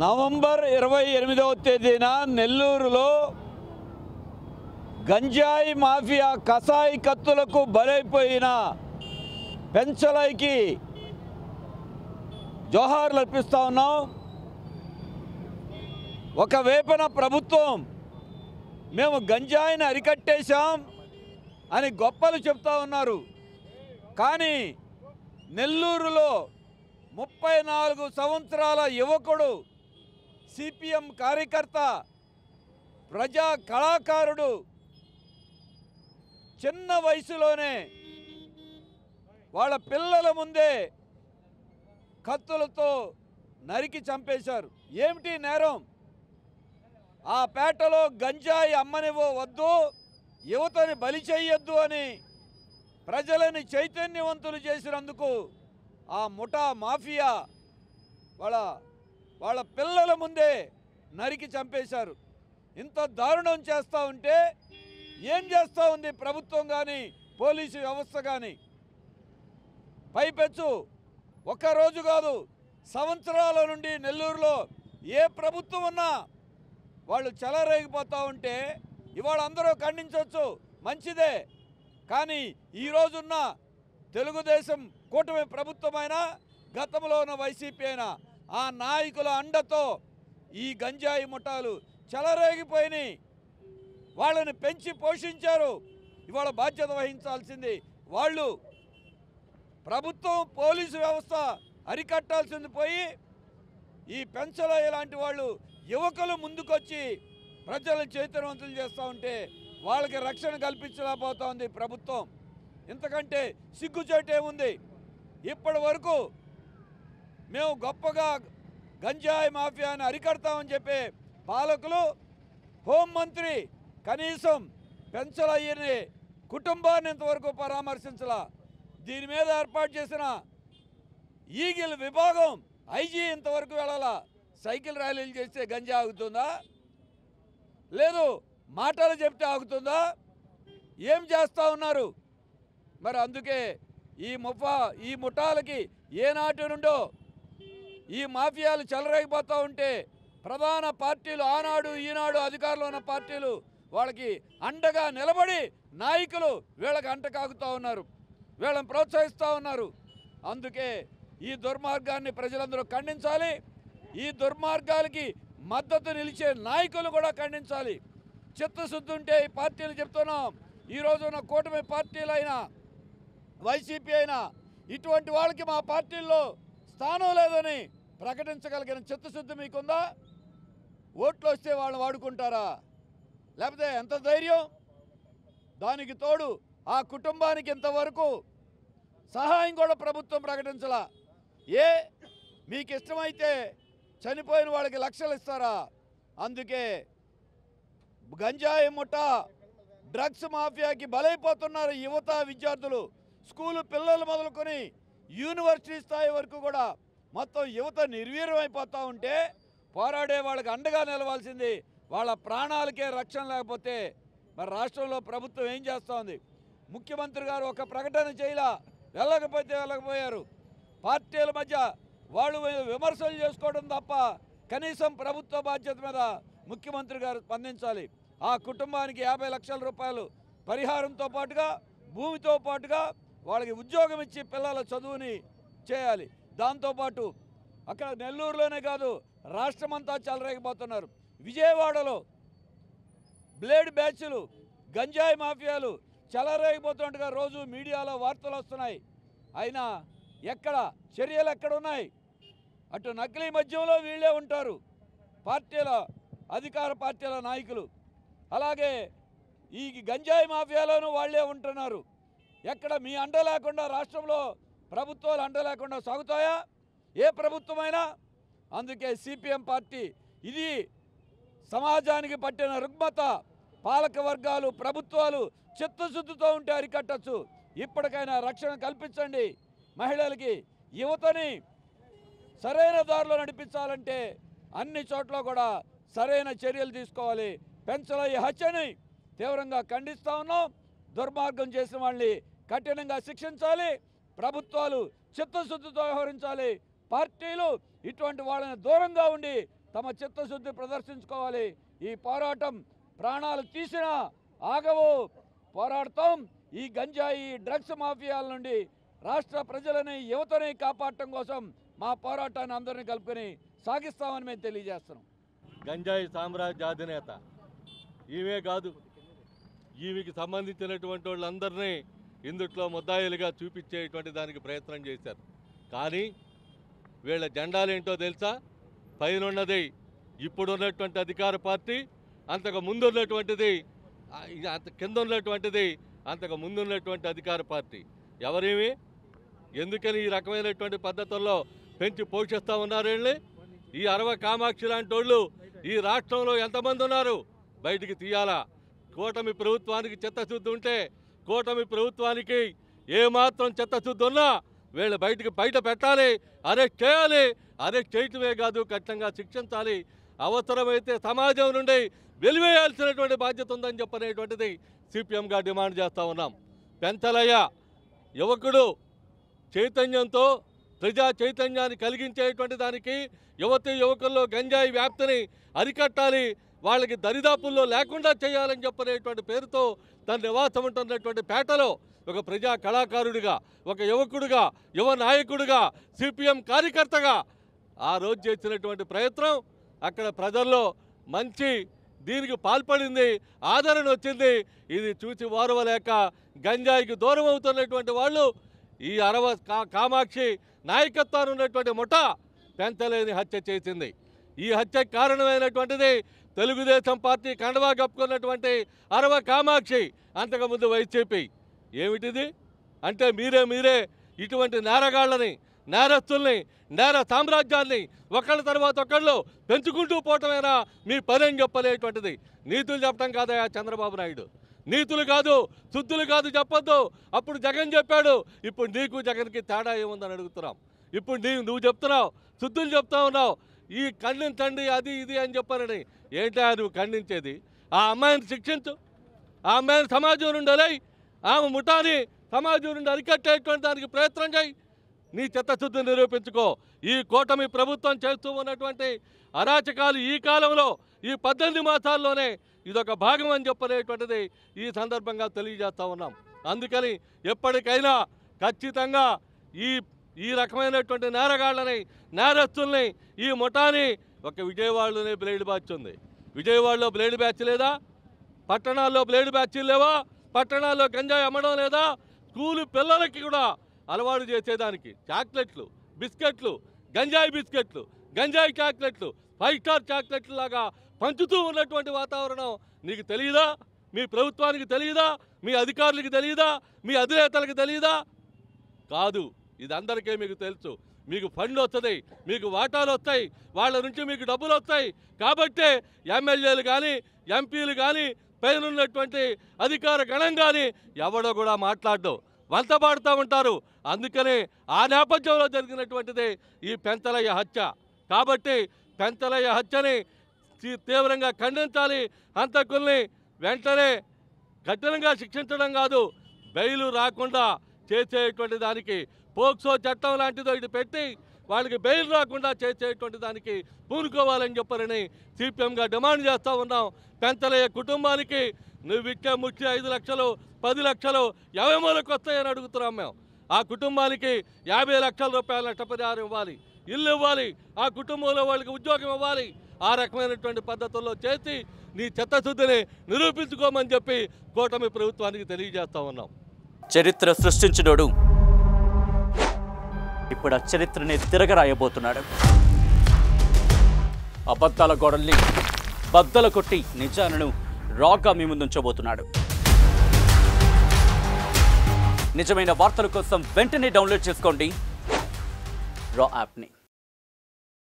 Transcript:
November 28వ తేదీన నెల్లూరులో గంజాయి మాఫియా కసాయి కత్తులకు బలైపోయిన పెంచలైకి జోహార్లు అర్పిస్తూ ఉన్నాం. ఒకవైపున ప్రభుత్వం మేము గంజాయిని అరికట్టేశాం అని గొప్పలు చెప్తా ఉన్నారు. కానీ నెల్లూరులో 34 సంవత్సరాల యువకుడు, సిపిఎం కార్యకర్త, ప్రజా కళాకారుడు చిన్న వయసులోనే వాళ్ళ పిల్లల ముందే కత్తులతో నరికి చంపేశారు. ఏమిటి నేరం? ఆ పేటలో గంజాయి అమ్మనివ్వవద్దు, యువతని బలి చేయొద్దు అని ప్రజలని చైతన్యవంతులు చేసినందుకు ఆ ముఠా మాఫియా వాళ్ళ పిల్లల ముందే నరికి చంపేశారు. ఇంత దారుణం చేస్తూ ఉంటే ఏం చేస్తూ ఉంది ప్రభుత్వం కానీ పోలీసు వ్యవస్థ కానీ? పైపెచ్చు ఒక్కరోజు కాదు, సంవత్సరాల నుండి నెల్లూరులో ఏ ప్రభుత్వం ఉన్నా వాళ్ళు చెలరేగిపోతూ ఉంటే ఇవాళ అందరూ ఖండించవచ్చు, మంచిదే. కానీ ఈరోజున్న తెలుగుదేశం కూటమి ప్రభుత్వమైనా, గతంలో ఉన్న వైసీపీ అయినా, ఆ నాయకుల అండతో ఈ గంజాయి ముఠాలు చెలరేగిపోయినాయి. వాళ్ళని పెంచి పోషించారు. ఇవాళ బాధ్యత వహించాల్సింది వాళ్ళు. ప్రభుత్వం, పోలీసు వ్యవస్థ అరికట్టాల్సింది పోయి ఈ పెంచలయ్య లాంటి వాళ్ళు యువకులు ముందుకొచ్చి ప్రజలను చైతన్యవంతులు చేస్తూ ఉంటే వాళ్ళకి రక్షణ కల్పించలేకపోతా ఉంది ప్రభుత్వం. ఇంతకంటే సిగ్గుచేటు ఏముంది? ఇప్పటి వరకు మేము గొప్పగా గంజాయి మాఫియాని అరికడతామని చెప్పే పాలకులు, హోంమంత్రి కనీసం పెంచలయ్యని కుటుంబాన్ని ఇంతవరకు పరామర్శించలా. దీని మీద ఏర్పాటు చేసిన ఈగిల్ విభాగం ఐజీ ఇంతవరకు వెళ్ళాలా. సైకిల్ ర్యాలీలు చేస్తే గంజా ఆగుతుందా? లేదు మాటలు చెప్తే ఆగుతుందా? ఏం చేస్తూ ఉన్నారు? మరి అందుకే ఈ ముఠాలకి ఏనాటి నుండో ఈ మాఫియాలు చెలరేగిపోతూ ఉంటే ప్రధాన పార్టీలు, ఆనాడు ఈనాడు అధికారంలో ఉన్న పార్టీలు వాళ్ళకి అండగా నిలబడి నాయకులు వీళ్ళకి అంట కాగుతూ ఉన్నారు, వీళ్ళని ప్రోత్సహిస్తూ ఉన్నారు. అందుకే ఈ దుర్మార్గాన్ని ప్రజలందరూ ఖండించాలి. ఈ దుర్మార్గాలకి మద్దతు నిలిచే నాయకులు కూడా ఖండించాలి. చిత్తశుద్ధి ఉంటే ఈ పార్టీలు చెప్తున్నాం, ఈరోజు ఉన్న కూటమి పార్టీలైనా, వైసీపీ అయినా, ఇటువంటి వాళ్ళకి మా పార్టీల్లో స్థానం లేదని ప్రకటించగలిగిన చిత్తశుద్ధి మీకుందా? ఓట్లు వస్తే వాళ్ళు వాడుకుంటారా? లేకపోతే ఎంత ధైర్యం? దానికి తోడు ఆ కుటుంబానికి ఇంతవరకు సహాయం కూడా ప్రభుత్వం ప్రకటించలా. మీకు ఇష్టమైతే చనిపోయిన వాళ్ళకి లక్షలు ఇస్తారా? అందుకే గంజాయి ముఠా, డ్రగ్స్ మాఫియాకి బలైపోతున్నారు యువత, విద్యార్థులు. స్కూలు పిల్లలు మొదలుకొని యూనివర్సిటీ స్థాయి వరకు కూడా మొత్తం యువత నిర్వీర్యం అయిపోతూ ఉంటే పోరాడే వాళ్ళకి అండగా నిలవాల్సింది వాళ్ళ ప్రాణాలకే రక్షణ లేకపోతే మరి రాష్ట్రంలో ప్రభుత్వం ఏం చేస్తోంది? ముఖ్యమంత్రి గారు ఒక ప్రకటన చేయలా, వెళ్ళకపోయారు. పార్టీల మధ్య వాళ్ళు విమర్శలు చేసుకోవడం తప్ప కనీసం ప్రభుత్వ బాధ్యత మీద ముఖ్యమంత్రి గారు స్పందించాలి. ఆ కుటుంబానికి 50 లక్షల రూపాయలు పరిహారంతో పాటుగా, భూమితో పాటుగా వాళ్ళకి ఉద్యోగం ఇచ్చి పిల్లల చదువుని చేయాలి. దాంతోపాటు అక్కడ నెల్లూరులోనే కాదు, రాష్ట్రమంతా చెలరేగిపోతున్నారు. విజయవాడలో బ్లేడ్ బ్యాచ్లు, గంజాయి మాఫియాలు చెలరేగిపోతున్నట్టుగా రోజు మీడియాలో వార్తలు వస్తున్నాయి. అయినా ఎక్కడ చర్యలు ఎక్కడున్నాయి? అటు నకిలీ మద్యంలో వీళ్ళే ఉంటారు, పార్టీల, అధికార పార్టీల నాయకులు. అలాగే ఈ గంజాయి మాఫియాలోనూ వాళ్ళే ఉంటున్నారు. ఎక్కడ మీ అండ లేకుండా రాష్ట్రంలో ప్రభుత్వాలు అండ లేకుండా సాగుతాయా? ఏ ప్రభుత్వమైనా? అందుకే సిపిఎం పార్టీ ఇది సమాజానికి పట్టిన రుగ్మత. పాలక వర్గాలు, ప్రభుత్వాలు చిత్తశుద్ధితో ఉంటే అరికట్టచ్చు. ఇప్పటికైనా రక్షణ కల్పించండి. మహిళలకి, యువతని సరైన దారిలో నడిపించాలంటే అన్ని చోట్ల కూడా సరైన చర్యలు తీసుకోవాలి. పెంచలయ్య హత్యని తీవ్రంగా ఖండిస్తూ ఉన్నాం. దుర్మార్గం చేసిన వాళ్ళని కఠినంగా శిక్షించాలి. ప్రభుత్వాలు చిత్తశుద్ధితో వ్యవహరించాలి. పార్టీలు ఇటువంటి వాళ్ళని దూరంగా ఉండి తమ చిత్తశుద్ధి ప్రదర్శించుకోవాలి. ఈ పోరాటం ప్రాణాలు తీసినా ఆగవు, పోరాడతాం. ఈ గంజాయి డ్రగ్స్ మాఫియాల నుండి రాష్ట్ర ప్రజలని యువతని కాపాడటం కోసం మా పోరాటాన్ని అందరినీ కలుపుకొని సాగిస్తామని మేము తెలియజేస్తున్నాం. గంజాయి సామ్రాజ్య అధినేత ఈమె కాదు, ఈమెకి సంబంధించినటువంటి వాళ్ళందరినీ ఇందుట్లో ముద్దాయిలుగా చూపించేటువంటి దానికి ప్రయత్నం చేశారు. కానీ వీళ్ళ జెండాలేంటో తెలుసా? పైనున్నది ఇప్పుడున్నటువంటి అధికార పార్టీ, అంతకు ముందున్నటువంటిది కింద ఉన్నటువంటిది అంతకు ముందున్నటువంటి అధికార పార్టీ. ఎవరేమి ఎందుకని ఈ రకమైనటువంటి పద్ధతుల్లో పెంచి పోషిస్తూ ఉన్నారు వీళ్ళని? ఈ అరవ కామాక్షి లాంటి వాళ్ళు ఈ రాష్ట్రంలో ఎంతమంది ఉన్నారు? బయటికి తీయాలా. కూటమి ప్రభుత్వానికి చిత్తశుద్ధి ఉంటే, కూటమి ప్రభుత్వానికి ఏమాత్రం చిత్తశుద్ధి ఉన్నా వీళ్ళు బయట పెట్టాలి, అరెస్ట్ చేయాలి. అరెస్ట్ చేయటమే కాదు, కఠినంగా శిక్షించాలి. అవసరమైతే సమాజం నుండి వెలివేయాల్సినటువంటి బాధ్యత ఉందని చెప్పనేటువంటిది సిపిఎంగా డిమాండ్ చేస్తూ ఉన్నాం. పెంచలయ్య యువకుడు చైతన్యంతో ప్రజా చైతన్యాన్ని కలిగించేటువంటి దానికి యువకుల్లో గంజాయి వ్యాప్తిని అరికట్టాలి, వాళ్ళకి దరిదాపుల్లో లేకుండా చేయాలని చెప్పనేటువంటి పేరుతో తన నివాసం ఉంటున్నటువంటి పేటలో ఒక ప్రజా కళాకారుడిగా, ఒక యువకుడిగా, యువ నాయకుడిగా, సిపిఎం కార్యకర్తగా ఆ రోజు చేసినటువంటి ప్రయత్నం అక్కడ ప్రజల్లో మంచి దీనికి పాల్పడింది, ఆదరణ వచ్చింది. ఇది చూసి ఓర్వలేక గంజాయికి దూరం అవుతున్నటువంటి వాళ్ళు ఈ అరవ కామాక్షి నాయకత్వాన్ని ఉన్నటువంటి ముఠా పెంచలేని హత్య చేసింది. ఈ హత్యకు కారణమైనటువంటిది తెలుగుదేశం పార్టీ కండవా కప్పుకున్నటువంటి అరవ కామాక్షి, అంతకుముందు వైసీపీ. ఏమిటిది అంటే మీరే ఇటువంటి నేరగాళ్ళని, నేరస్తుల్ని, నేర సామ్రాజ్యాన్ని ఒకళ్ళ తర్వాత ఒకళ్ళు పెంచుకుంటూ పోవటమేనా మీ పని అని చెప్పలేటువంటిది. నీతులు చెప్పడం కాదయా చంద్రబాబు నాయుడు, నీతులు కాదు, శుద్ధులు కాదు చెప్పొద్దు. అప్పుడు జగన్ చెప్పాడు, ఇప్పుడు నీకు జగన్కి తేడా ఏముందని అడుగుతున్నాం. ఇప్పుడు నువ్వు చెప్తున్నావు, శుద్ధులు చెప్తా ఉన్నావు, ఈ ఖండించండి అది ఇది అని చెప్పారని. ఏంటా నువ్వు ఖండించేది? ఆ అమ్మాయిని శిక్షించు, ఆ అమ్మాయిని సమాజం నుండి అలై, ఆమె ముఠాని సమాజం నుండి అరికట్టేటువంటి దానికి ప్రయత్నం చేయి. నీ చిత్తశుద్ధిని నిరూపించుకో. ఈ కూటమి ప్రభుత్వం చేస్తూ ఉన్నటువంటి అరాచకాలు ఈ కాలంలో, ఈ 18 మాసాల్లోనే ఇదొక భాగం అని చెప్పనేటువంటిది ఈ సందర్భంగా తెలియజేస్తూ ఉన్నాం. అందుకని ఎప్పటికైనా ఖచ్చితంగా ఈ రకమైనటువంటి నేరగాళ్ళని, నేరస్తుల్ని, ఈ ముఠాని ఒక విజయవాడలోనే బ్లేడ్ బ్యాచ్ ఉంది. విజయవాడలో బ్లేడ్ బ్యాచ్ లేదా? పట్టణాల్లో బ్లేడ్ బ్యాచ్లు లేవా? పట్టణాల్లో గంజాయి అమ్మడం లేదా? స్కూలు పిల్లలకి కూడా అలవాటు చేసేదానికి చాక్లెట్లు, బిస్కెట్లు, గంజాయి బిస్కెట్లు, గంజాయి చాక్లెట్లు, 5 స్టార్ చాక్లెట్లు లాగా పంచుతూ ఉన్నటువంటి వాతావరణం నీకు తెలియదా? మీ ప్రభుత్వానికి తెలియదా? మీ అధికారులకు తెలియదా? మీ అధినేతలకు తెలియదా? కాదు, ఇది అందరికీ మీకు తెలుసు. మీకు ఫండ్ వస్తుంది, మీకు వాటాలు వస్తాయి, వాళ్ళ నుంచి మీకు డబ్బులు వస్తాయి. కాబట్టే ఎమ్మెల్యేలు కానీ, ఎంపీలు కానీ, పైనున్నటువంటి అధికార గణం కానీ ఎవడో కూడా మాట్లాడడం, వంతపాడుతూ ఉంటారు. అందుకనే ఆ నేపథ్యంలో జరిగినటువంటిది ఈ పెంచలయ్య హత్య. కాబట్టి పెంచలయ్య హత్యని తీవ్రంగా ఖండించాలి. హంతకుల్ని వెంటనే కఠినంగా శిక్షించడం కాదు, బెయిలు రాకుండా చేసేటువంటి దానికి పోక్సో చట్టం లాంటిదో ఇది పెట్టి వాళ్ళకి బెయిల్ రాకుండా చేసేటువంటి దానికి పూనుకోవాలని చెప్పారని సిపిఎంగా డిమాండ్ చేస్తూ ఉన్నాం. పెంచలయ్య కుటుంబానికి నువ్వు ఇచ్చే ముఖ్య 5 లక్షలు, 10 లక్షలు ఎవరికి వస్తాయని అడుగుతున్నాం మేము. ఆ కుటుంబానికి 50 లక్షల రూపాయల నష్టపరిహారం ఇవ్వాలి, ఇల్లు ఇవ్వాలి, ఆ కుటుంబంలో వాళ్ళకి ఉద్యోగం ఇవ్వాలి. ఆ రకమైనటువంటి పద్ధతుల్లో చేసి నీ చిత్తశుద్ధిని నిరూపించుకోమని చెప్పి కూటమి ప్రభుత్వానికి తెలియజేస్తా ఉన్నాం. చరిత్ర సృష్టించినోడు ఇప్పుడు ఆ చరిత్రని తిరగరాయబోతున్నాడు. అబద్ధాల గోడల్ని బద్దలు కొట్టి నిజాలను రాగా మీ ముందుంచబోతున్నాడు. నిజమైన వార్తల కోసం వెంటనే డౌన్లోడ్ చేసుకోండి రా యాప్ని.